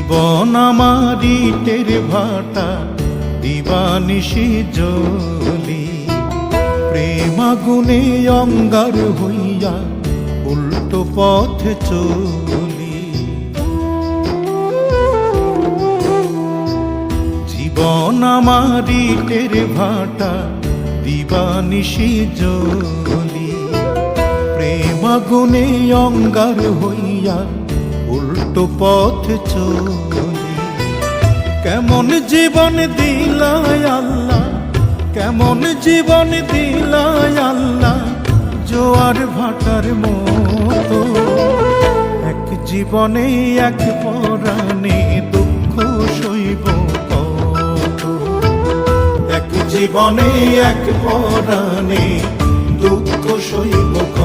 জীবন আমার ইটের ভাটা, দিবানিশি জ্বলি, প্রেম আগুনে অঙ্গার হইয়া উল্টো পথে চলি। জীবন আমার ইটের ভাটা, দিবানিশি জ্বলি, প্রেম আগুনে অঙ্গার হইয়া উল্টো পথে চলি। কেমন জীবন দিলায় আল্লাহ, কেমন জীবন দিলায় আল্লাহ, জোয়ার ভাটার মতো। এক জীবনে এক পরাণে দুঃখ সইব কত, এক জীবনে এক পরাণে দুঃখ সইব কত।